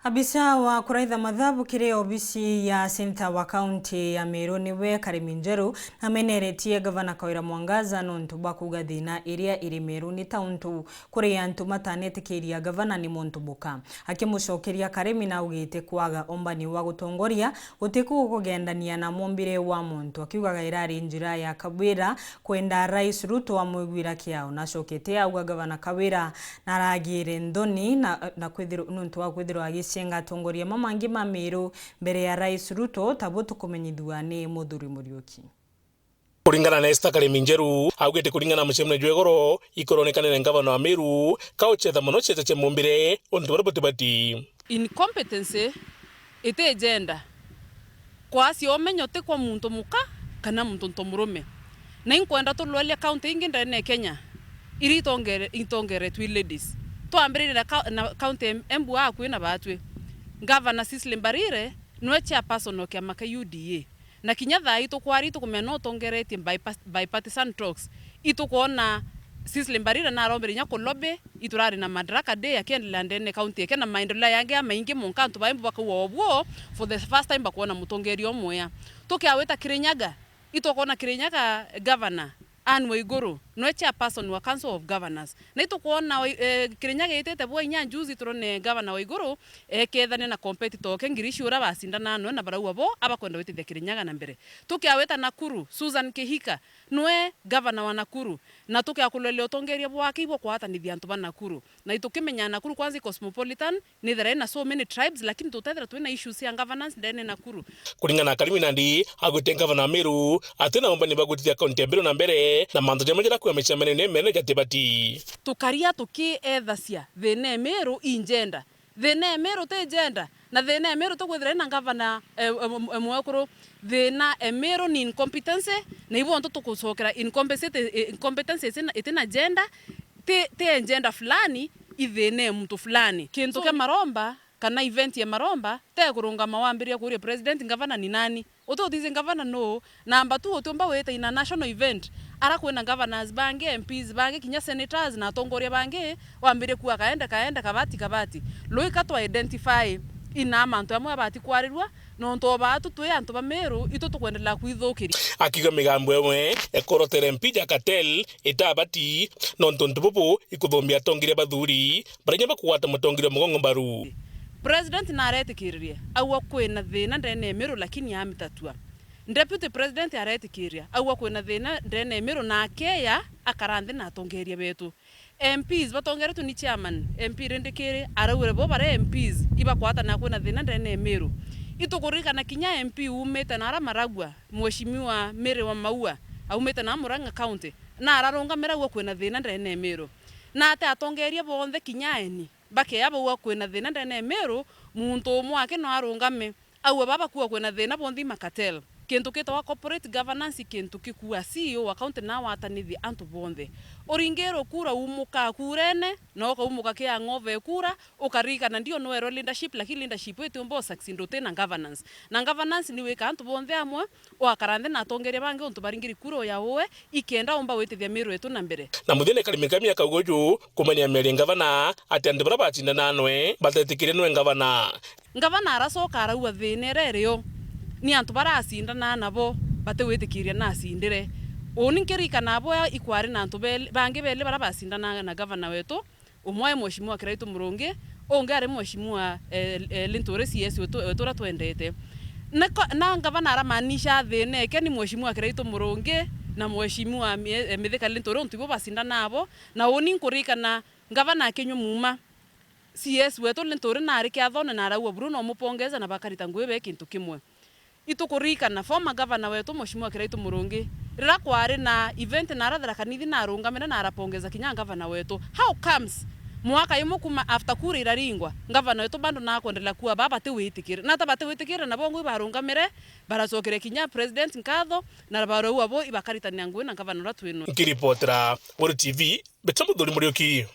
Abisa wa kuraitha mathabu kire obisi ya senta wa kaunti ya Meru niwe Karemi Njeru ameneretie gavana Kawira Mwangaza nontu bakuga thina iria iri Meru ni tauntu kuri antu matanetikiria gavana ni muntu buka akimucokeria Karemi na ugite kwaga ombani wa gutongoria gutiku kugendania na mombire wa muntu akiugaga irari njira ya Kawira kwenda Rais Ruto wa mwigwira kiao na cokete auga gavana Kawira naragire ndoni na kwithiro nontu wa kwithiro senga tongoria mamangi ma Meru mbere ya Rais Ruto tabutu kumenyithua ni Muthuri Muriuki. Kuringana na Esther Karemi Njeru augite kuringana mucemne jwegoro ikoronekane ngavana wa Meru kauchetha muno cete mumbire ontu barabutibati incompetence ite agenda kwasi omenyote kwa muntu muka kana muntu ntomurume na inkwenda tulwalia county ingi ndene Kenya iri itongere twi ladies tuambirire na county embu akwina batwe Governor Cecily Mbarire nwe chairperson okia maka UDA na kinya thaa itukwari tukumena utongeretie bipartisan talks itukuona Cecily Mbarire na arombere nya kulobe iturari na madaraka day akiendelea ndene county yake na maendeleo yange maingi munkantu baimbu bakwo for the first time bakuona mutongeri omwe tukiaweta Kirinyaga itukuona Kirinyaga governor Anne Waiguru no chairperson wa Council of Governors na itukuona Kirinyaga itete bwa nyanjuzi turone governor Waiguru ekethane na competitor ke ngirishura basindana no na barau abo abakwenda wetithia Kirinyaga na mbere tukiaweta Nakuru Susan Kihika noe governor wa Nakuru na tukiakulele utongeria bwake ibwo kwatanithia antu ba Nakuru na itukimenya Nakuru kwanza cosmopolitan ni there na so many tribes lakini tutethera twina issues ya governance ndene Nakuru kuringana Karemi Nandi agutenga gavana Meru atena ombani bagutithia county mbere na mbere na manto jamajira kwa mechamene ne mene gatibati tukaria tukiethacia thene Meru injenda thene Meru te agenda na thene Meru tukwithira na gavana mwekuru thena Meru ni incompetence na ibo nto tukucokera incompetence itina agenda te agenda fulani ithene mtu fulani kintu ke maromba kana event ya maromba te kurunga mawambiria kuri president gavana ni nani utothize gavana no namba 2 utumba weta ina national event ara kwena governors bange MPs bange kinya senators na atongoria bange wambire kuwa kaenda kabati loika to identify ina mantu amwe abati kwarirwa nonto batu twe antu ba Meru ito tukwendelea kuithukiri akiga migambo emwe ekorotere mpija katel itabati nonto ntububu ikuthombia tongire bathuri baranya bakuwata mutongire mugongo mbaru president na aretikiriria au kwena thina ndene Meru lakini amitatua deputy president aretikiriria au kwena thina ndene Meru na akeya akarande na atongeria betu MPs batongeretu ni chairman MP rendekere arawure bo bare MPs iba kwata na kwena thina ndene Meru itukurika na kinya MP umete na ara Maragwa mheshimiwa Mere wa Maua aumete na Murang'a county na araronga Meragwa kwena thina ndene Meru na ate atongeria bonthe kinya eni bake abo kwena thina ndene Meru muntu mwake no arungame au baba kuwa kwena thina bondi makatel kintu kitwa corporate governance kintu kikuwa CEO wa county na watanithi antu bonthe oringero kura umuka kurene no ka umuka kia ngove kura ukarika na ndio no leadership lakini leadership wetu mbo succeed tena governance ni weka antu bonthe amwe wakarande na tongeria bange untu baringiri kuro ya owe ikenda omba wetithia Meru wetu na mbere na muthene Karemi kamia kaugoju kumania meri gavana ati andu baraba tinda nanwe batetikire nwe gavana aracoka arauga thine rerio ni antu baracindana nabo batewetikiria na acindire uninkirika nabo ikwari na antu bange bele barabacindana na gavana wetu umwe mheshimiwa Kiraitu Murungi onge ari mheshimiwa Linturi CS wetu ra twendete na gavana aramanisha thine ke ni mheshimiwa Kiraitu Murungi na mheshimiwa Mithika Linturi ontu bo bacindana nabo na uninkurika na gavana akenyo muma CS wetu Linturi na ari kiathone na arauwa Bruno mupongeza na bakarita ngwebe kintu kimwe itukurika na former governor wetu mheshimiwa Kiraitu Murungi rira kwari na event na arathara kanithi na arungamira na arapongeza kinya governor wetu how comes mwaka yumu kuma after kura iraringwa governor wetu bando na kuendelea kuwa baba te witikire na tabate witikire na bongo barungamire baracokere kinya president nkatho na baro abo ibakaritania ngwe na governor ratwino nkiripotera World TV Betamuthuri Muriuki.